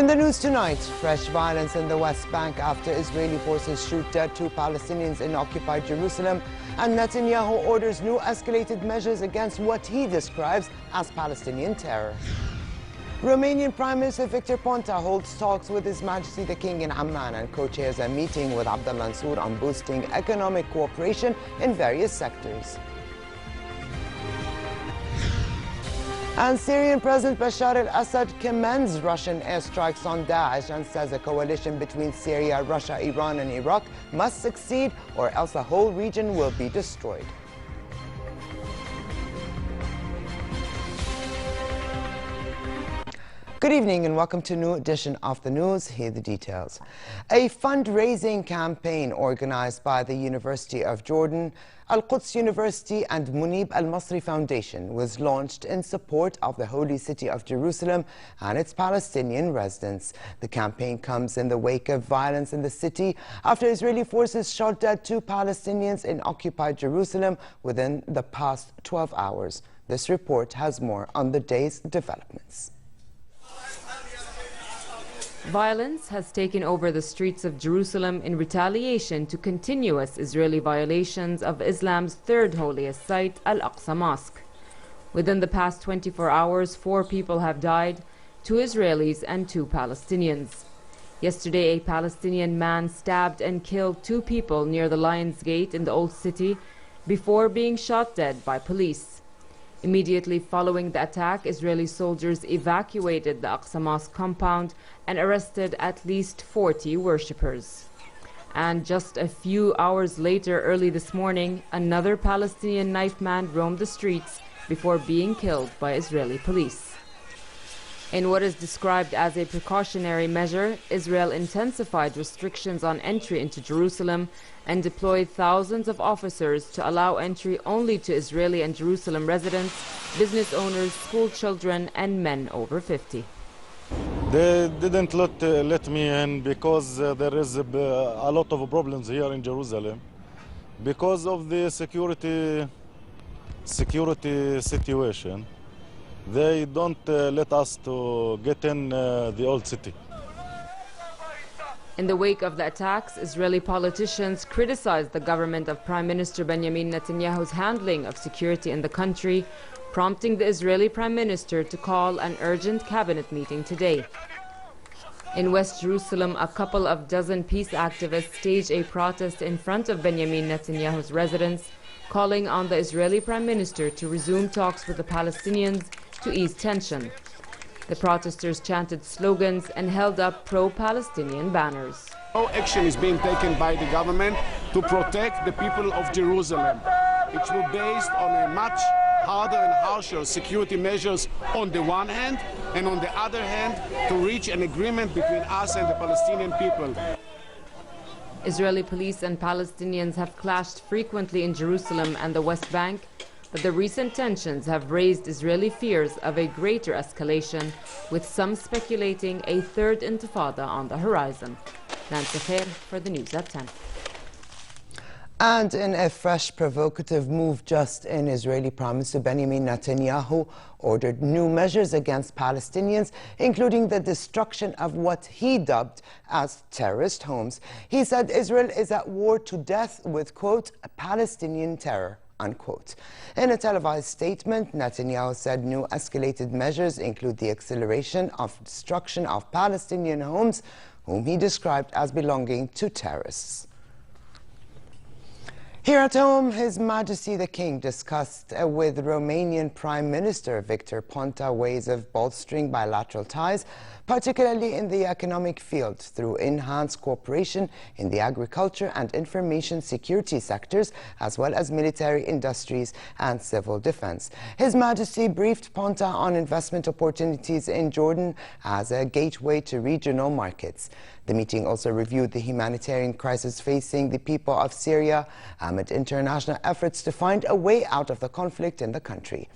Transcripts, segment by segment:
In the news tonight, fresh violence in the West Bank after Israeli forces shoot dead 2 Palestinians in occupied Jerusalem, and Netanyahu orders new escalated measures against what he describes as Palestinian terror. Romanian Prime Minister Victor Ponta holds talks with His Majesty the King in Amman and co-chairs a meeting with Abdullah Mansour on boosting economic cooperation in various sectors. And Syrian President Bashar al-Assad commends Russian airstrikes on Daesh and says a coalition between Syria, Russia, Iran and Iraq must succeed or else the whole region will be destroyed. Good evening and welcome to a new edition of the news. Here are the details. A fundraising campaign organized by the University of Jordan, Al-Quds University and Munib Al-Masri Foundation was launched in support of the holy city of Jerusalem and its Palestinian residents. The campaign comes in the wake of violence in the city after Israeli forces shot dead 2 Palestinians in occupied Jerusalem within the past 12 hours. This report has more on the day's developments. Violence has taken over the streets of Jerusalem in retaliation to continuous Israeli violations of Islam's third holiest site, Al-Aqsa Mosque. Within the past 24 hours, 4 people have died, 2 Israelis and 2 Palestinians. Yesterday, a Palestinian man stabbed and killed 2 people near the Lions Gate in the Old City before being shot dead by police. Immediately following the attack, Israeli soldiers evacuated the Aqsa Mosque compound and arrested at least 40 worshippers. And just a few hours later, early this morning, another Palestinian knife man roamed the streets before being killed by Israeli police. In what is described as a precautionary measure, Israel intensified restrictions on entry into Jerusalem and deployed thousands of officers to allow entry only to Israeli and Jerusalem residents, business owners, school children, and men over 50. They didn't let me in because there is a lot of problems here in Jerusalem because of the security situation. They don't let us to get in the old city. In the wake of the attacks, Israeli politicians criticized the government of Prime Minister Benjamin Netanyahu's handling of security in the country, prompting the Israeli Prime Minister to call an urgent cabinet meeting today. In West Jerusalem, a couple of dozen peace activists staged a protest in front of Benjamin Netanyahu's residence, calling on the Israeli Prime Minister to resume talks with the Palestinians to ease tension. The protesters chanted slogans and held up pro-Palestinian banners. No action is being taken by the government to protect the people of Jerusalem. It will be based on a much harder and harsher security measures on the one hand, and on the other hand, to reach an agreement between us and the Palestinian people. Israeli police and Palestinians have clashed frequently in Jerusalem and the West Bank, but the recent tensions have raised Israeli fears of a greater escalation, with some speculating a third intifada on the horizon. Nancy Khair for the news at 10. And in a fresh provocative move just in, Israeli Prime Minister Benjamin Netanyahu ordered new measures against Palestinians, including the destruction of what he dubbed as terrorist homes. He said Israel is at war to death with, quote, Palestinian terror, unquote. In a televised statement, Netanyahu said new escalated measures include the acceleration of destruction of Palestinian homes, whom he described as belonging to terrorists. Here at home, His Majesty the King discussed with Romanian Prime Minister Victor Ponta ways of bolstering bilateral ties, particularly in the economic field, through enhanced cooperation in the agriculture and information security sectors, as well as military industries and civil defense. His Majesty briefed Ponta on investment opportunities in Jordan as a gateway to regional markets. The meeting also reviewed the humanitarian crisis facing the people of Syria amid international efforts to find a way out of the conflict in the country.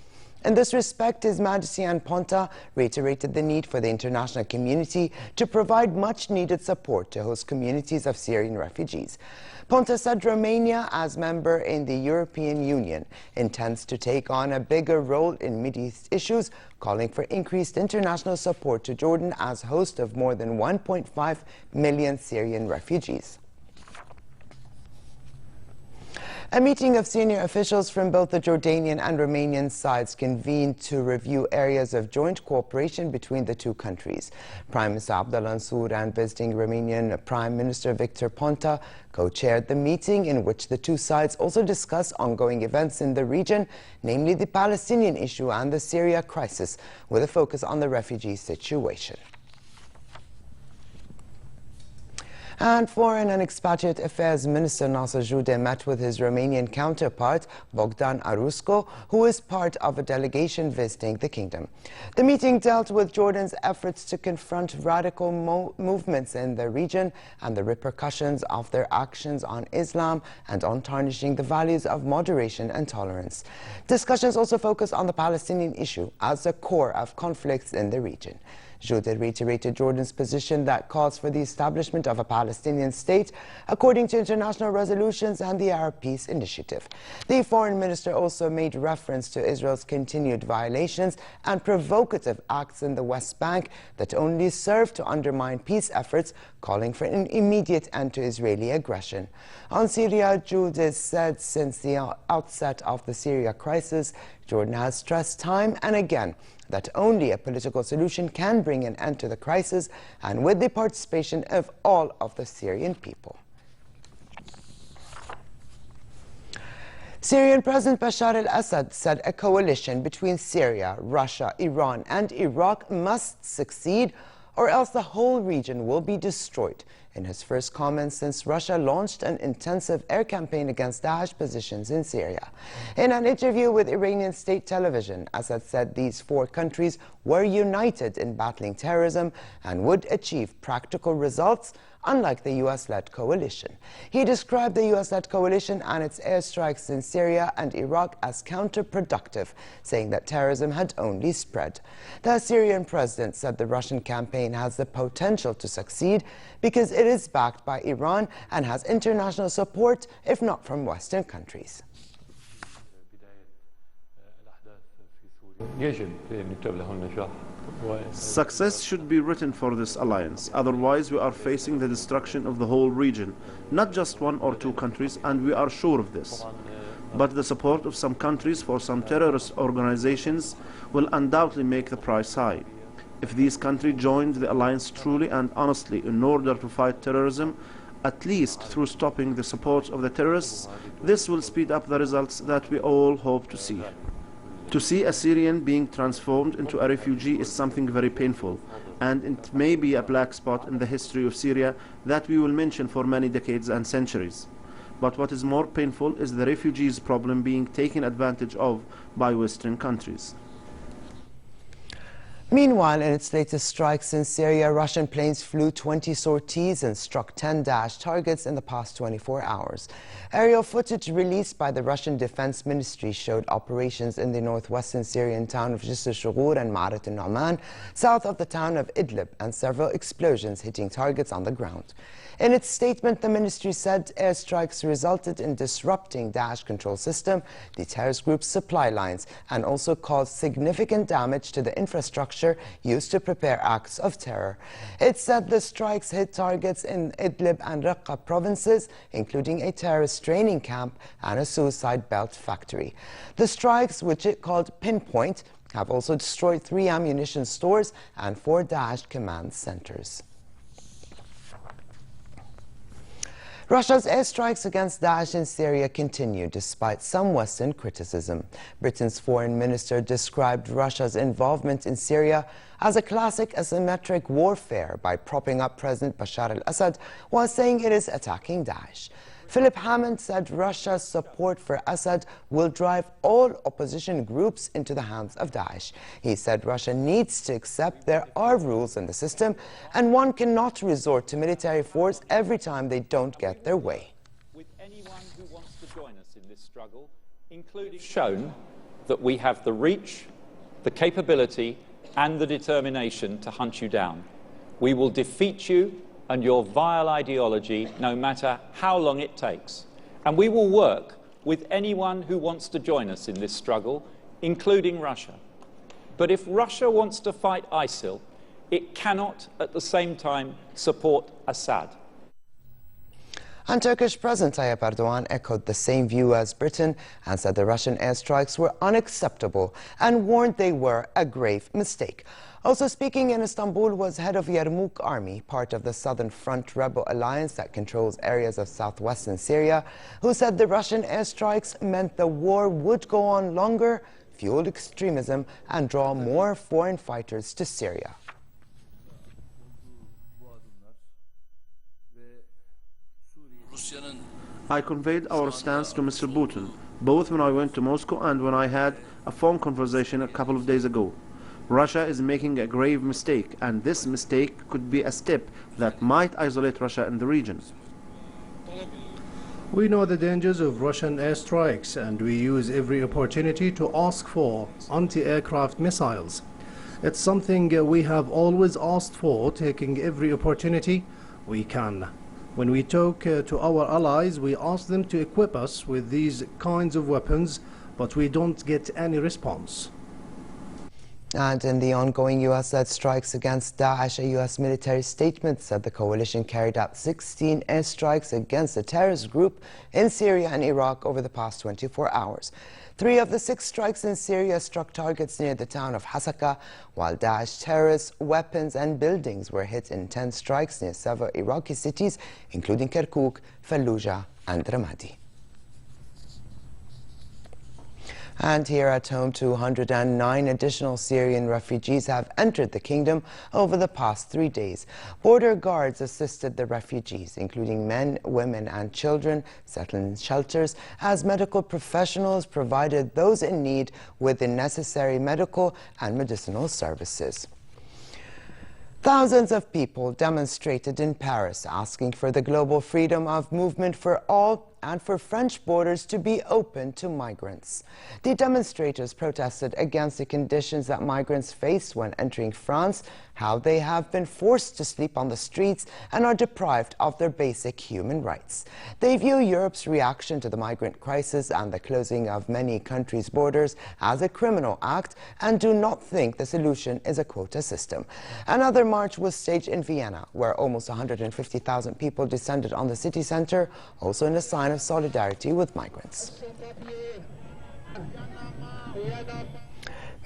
In this respect, His Majesty and Ponta reiterated the need for the international community to provide much-needed support to host communities of Syrian refugees. Ponta said Romania, as member in the European Union, intends to take on a bigger role in Mideast issues, calling for increased international support to Jordan as host of more than 1.5 million Syrian refugees. A meeting of senior officials from both the Jordanian and Romanian sides convened to review areas of joint cooperation between the two countries. Prime Minister Abdullah Ansur and visiting Romanian Prime Minister Victor Ponta co-chaired the meeting, in which the two sides also discussed ongoing events in the region, namely the Palestinian issue and the Syria crisis, with a focus on the refugee situation. And Foreign and Expatriate Affairs Minister Nasser Jude met with his Romanian counterpart, Bogdan Arusco, who is part of a delegation visiting the kingdom. The meeting dealt with Jordan's efforts to confront radical movements in the region and the repercussions of their actions on Islam and on tarnishing the values of moderation and tolerance. Discussions also focused on the Palestinian issue as the core of conflicts in the region. Jude reiterated Jordan's position that calls for the establishment of a Palestinian state according to international resolutions and the Arab Peace Initiative. The foreign minister also made reference to Israel's continued violations and provocative acts in the West Bank that only serve to undermine peace efforts, calling for an immediate end to Israeli aggression. On Syria, Jude said since the outset of the Syria crisis, Jordan has stressed time and again that only a political solution can bring an end to the crisis, and with the participation of all of the Syrian people. Syrian President Bashar al-Assad said a coalition between Syria, Russia, Iran and Iraq must succeed, or else the whole region will be destroyed, in his first comments since Russia launched an intensive air campaign against Daesh positions in Syria. In an interview with Iranian state television, Assad said these four countries were united in battling terrorism and would achieve practical results, unlike the US-led coalition. He described the US-led coalition and its airstrikes in Syria and Iraq as counterproductive, saying that terrorism had only spread. The Syrian president said the Russian campaign has the potential to succeed because it is backed by Iran and has international support, if not from Western countries. Success should be written for this alliance, otherwise we are facing the destruction of the whole region, not just one or two countries, and we are sure of this. But the support of some countries for some terrorist organizations will undoubtedly make the price high. If these countries joined the alliance truly and honestly in order to fight terrorism, at least through stopping the support of the terrorists, this will speed up the results that we all hope to see. To see a Syrian being transformed into a refugee is something very painful, and it may be a black spot in the history of Syria that we will mention for many decades and centuries. But what is more painful is the refugees problem being taken advantage of by Western countries. Meanwhile, in its latest strikes in Syria, Russian planes flew 20 sorties and struck 10 Daesh targets in the past 24 hours. Aerial footage released by the Russian Defense Ministry showed operations in the northwestern Syrian town of Jisr al-Shughur and Ma'arat al-Nu'man, south of the town of Idlib, and several explosions hitting targets on the ground. In its statement, the ministry said airstrikes resulted in disrupting Daesh control system, the terrorist group's supply lines, and also caused significant damage to the infrastructure used to prepare acts of terror. It said the strikes hit targets in Idlib and Raqqa provinces, including a terrorist training camp and a suicide belt factory. The strikes, which it called Pinpoint, have also destroyed 3 ammunition stores and 4 Daesh command centers. Russia's airstrikes against Daesh in Syria continue despite some Western criticism. Britain's foreign minister described Russia's involvement in Syria as a classic asymmetric warfare by propping up President Bashar al-Assad while saying it is attacking Daesh. Philip Hammond said Russia's support for Assad will drive all opposition groups into the hands of Daesh. He said Russia needs to accept there are rules in the system and one cannot resort to military force every time they don't get their way. With anyone who wants to join us in this struggle, including shown that we have the reach the capability and the determination to hunt you down. We will defeat you and your vile ideology no matter how long it takes. And we will work with anyone who wants to join us in this struggle, including Russia. But if Russia wants to fight ISIL, it cannot at the same time support Assad. And Turkish President Tayyip Erdogan echoed the same view as Britain and said the Russian airstrikes were unacceptable and warned they were a grave mistake. Also speaking in Istanbul was head of Yarmouk Army, part of the Southern Front rebel alliance that controls areas of southwestern Syria, who said the Russian airstrikes meant the war would go on longer, fuel extremism and draw more foreign fighters to Syria. I conveyed our stance to Mr. Putin, both when I went to Moscow and when I had a phone conversation a couple of days ago. Russia is making a grave mistake, and this mistake could be a step that might isolate Russia in the region. We know the dangers of Russian airstrikes, and we use every opportunity to ask for anti-aircraft missiles. It's something we have always asked for, taking every opportunity we can. When we talk to our allies, we ask them to equip us with these kinds of weapons, but we don't get any response. And in the ongoing U.S.-led strikes against Daesh, a U.S. military statement said the coalition carried out 16 airstrikes against the terrorist group in Syria and Iraq over the past 24 hours. 3 of the 6 strikes in Syria struck targets near the town of Hasaka, while Daesh terrorists, weapons and buildings were hit in 10 strikes near several Iraqi cities, including Kirkuk, Fallujah and Ramadi. And here at home, 209 additional Syrian refugees have entered the kingdom over the past 3 days. Border guards assisted the refugees, including men, women and children, settled in shelters, as medical professionals provided those in need with the necessary medical and medicinal services. Thousands of people demonstrated in Paris asking for the global freedom of movement for all and for French borders to be open to migrants. The demonstrators protested against the conditions that migrants face when entering France, how they have been forced to sleep on the streets and are deprived of their basic human rights. They view Europe's reaction to the migrant crisis and the closing of many countries' borders as a criminal act and do not think the solution is a quota system. Another march was staged in Vienna, where almost 150,000 people descended on the city center, also in a sign of solidarity with migrants.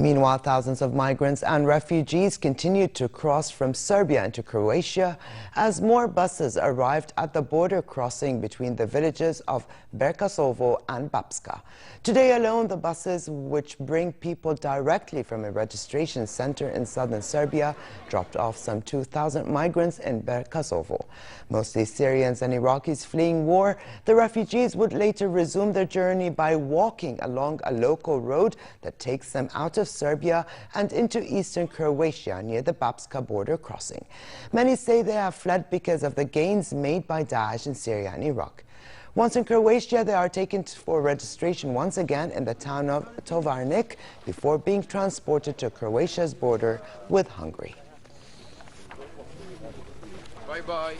Meanwhile, thousands of migrants and refugees continued to cross from Serbia into Croatia as more buses arrived at the border crossing between the villages of Berkasovo and Bapska. Today alone, the buses, which bring people directly from a registration center in southern Serbia, dropped off some 2,000 migrants in Berkasovo. Mostly Syrians and Iraqis fleeing war, the refugees would later resume their journey by walking along a local road that takes them out of Serbia and into eastern Croatia near the Bapska border crossing. Many say they have fled because of the gains made by Daesh in Syria and Iraq. Once in Croatia, they are taken for registration once again in the town of Tovarnik before being transported to Croatia's border with Hungary. Bye-bye.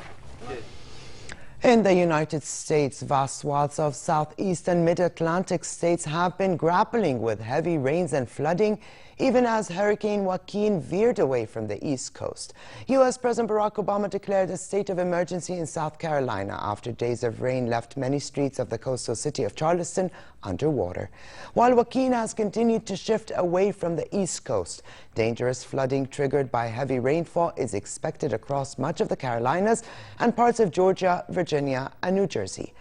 In the United States, vast swaths of southeast and mid-Atlantic states have been grappling with heavy rains and flooding, even as Hurricane Joaquin veered away from the East Coast. U.S. President Barack Obama declared a state of emergency in South Carolina after days of rain left many streets of the coastal city of Charleston underwater. While Joaquin has continued to shift away from the East Coast, dangerous flooding triggered by heavy rainfall is expected across much of the Carolinas and parts of Georgia, Virginia, and New Jersey.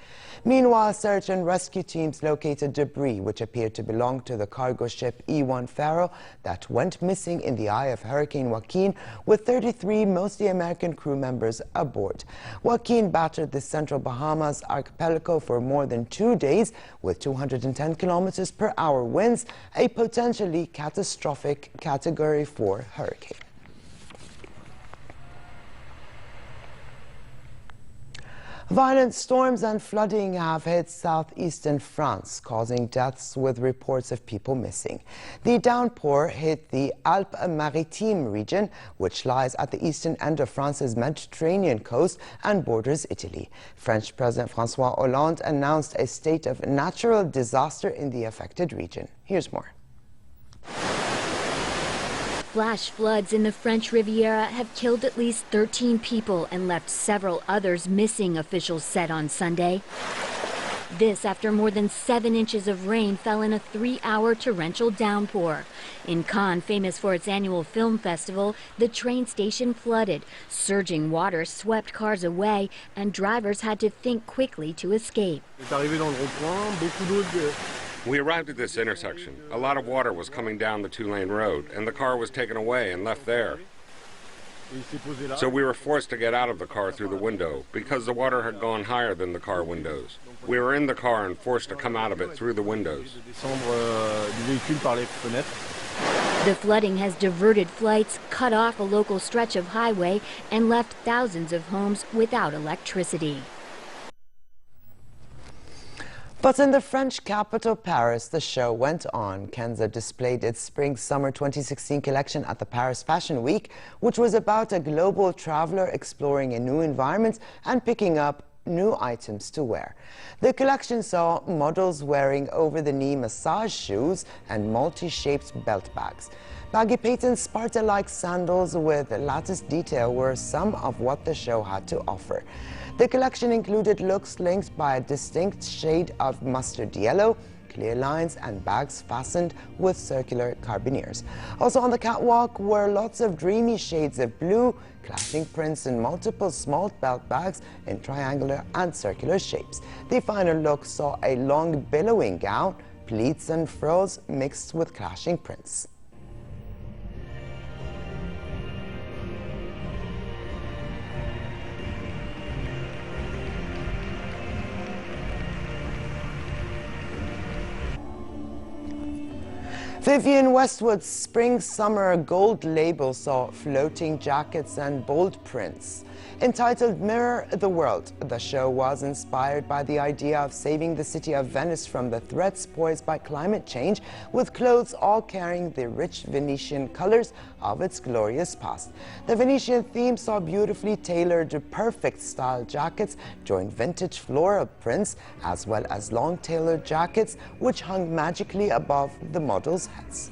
Meanwhile, search and rescue teams located debris which appeared to belong to the cargo ship E-1 Pharaoh that went missing in the eye of Hurricane Joaquin, with 33 mostly American crew members aboard. Joaquin battered the central Bahamas archipelago for more than 2 days with 210 kilometers per hour winds, a potentially catastrophic Category 4 hurricane. Violent storms and flooding have hit southeastern France, causing deaths with reports of people missing. The downpour hit the Alpes-Maritimes region, which lies at the eastern end of France's Mediterranean coast and borders Italy. French President François Hollande announced a state of natural disaster in the affected region. Here's more. Flash floods in the French Riviera have killed at least 13 people and left several others missing, officials said on Sunday. This after more than 7 inches of rain fell in a 3-hour torrential downpour. In Cannes, famous for its annual film festival, the train station flooded. Surging water swept cars away, and drivers had to think quickly to escape. We arrived at this intersection. A lot of water was coming down the 2-lane road, and the car was taken away and left there. So we were forced to get out of the car through the window because the water had gone higher than the car windows. We were in the car and forced to come out of it through the windows. The flooding has diverted flights, cut off a local stretch of highway, and left thousands of homes without electricity. But in the French capital, Paris, the show went on. Kenza displayed its Spring-Summer 2016 collection at the Paris Fashion Week, which was about a global traveler exploring a new environment and picking up new items to wear. The collection saw models wearing over-the-knee massage shoes and multi-shaped belt bags. Baggy patent Sparta-like sandals with lattice detail were some of what the show had to offer. The collection included looks linked by a distinct shade of mustard yellow, clear lines, and bags fastened with circular carbineers. Also on the catwalk were lots of dreamy shades of blue, clashing prints and multiple small belt bags in triangular and circular shapes. The final look saw a long billowing gown, pleats and frills mixed with clashing prints. Vivienne Westwood's Spring-Summer Gold label saw floating jackets and bold prints. Entitled Mirror the World, the show was inspired by the idea of saving the city of Venice from the threats posed by climate change, with clothes all carrying the rich Venetian colors of its glorious past. The Venetian theme saw beautifully tailored, perfect style jackets join vintage floral prints, as well as long tailored jackets which hung magically above the models' heads.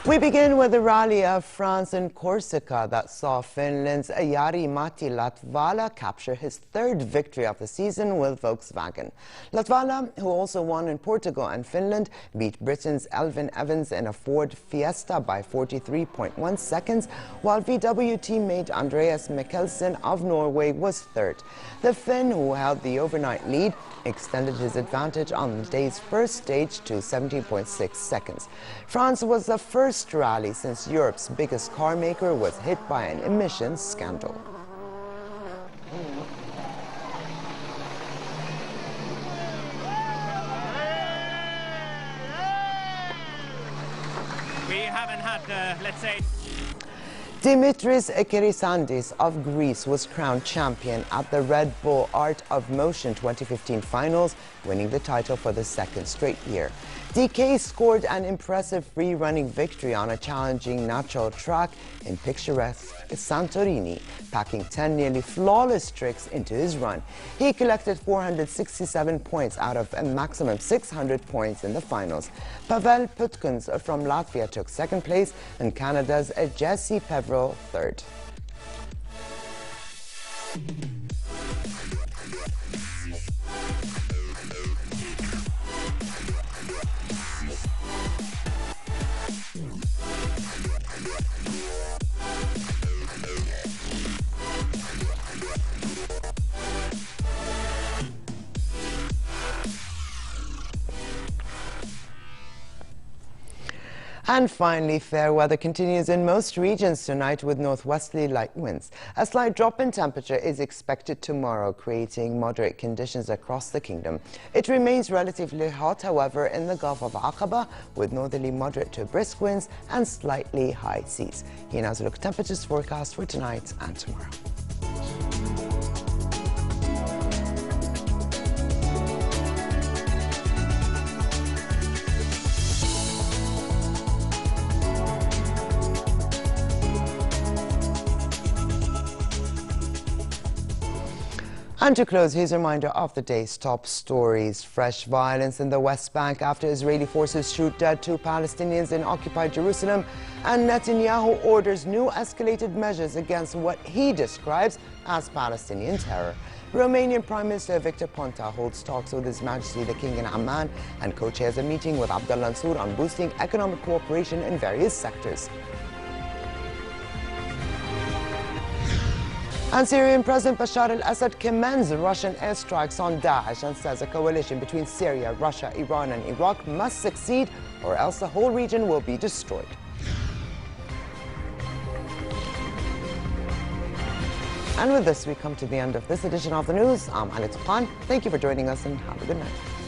We begin with the rally of France and Corsica that saw Finland's Jari-Matti Latvala capture his 3rd victory of the season with Volkswagen. Latvala, who also won in Portugal and Finland, beat Britain's Elfyn Evans in a Ford Fiesta by 43.1 seconds, while VW teammate Andreas Mikkelsen of Norway was 3rd. The Finn, who held the overnight lead, extended his advantage on the day's first stage to 17.6 seconds. France was the first rally since Europe's biggest car maker was hit by an emissions scandal. We haven't had, let's say... Dimitris Kyrisandis of Greece was crowned champion at the Red Bull Art of Motion 2015 finals, winning the title for the 2nd straight year. DK scored an impressive free-running victory on a challenging natural track in picturesque Santorini, packing 10 nearly flawless tricks into his run. He collected 467 points out of a maximum 600 points in the finals. Pavel Putkins from Latvia took 2nd place and Canada's Jesse Peveril 3rd. And finally, fair weather continues in most regions tonight with northwesterly light winds. A slight drop in temperature is expected tomorrow, creating moderate conditions across the kingdom. It remains relatively hot, however, in the Gulf of Aqaba, with northerly moderate to brisk winds and slightly high seas. Here now's a look at temperatures forecast for tonight and tomorrow. And to close, here's a reminder of the day's top stories. Fresh violence in the West Bank after Israeli forces shoot dead 2 Palestinians in occupied Jerusalem, and Netanyahu orders new escalated measures against what he describes as Palestinian terror. Romanian Prime Minister Victor Ponta holds talks with His Majesty the King in Amman and co-chairs a meeting with Abdullah Ansur on boosting economic cooperation in various sectors. And Syrian President Bashar al-Assad commends Russian airstrikes on Daesh and says a coalition between Syria, Russia, Iran and Iraq must succeed or else the whole region will be destroyed. And with this, we come to the end of this edition of the news. I'm Ali Tuqan. Thank you for joining us and have a good night.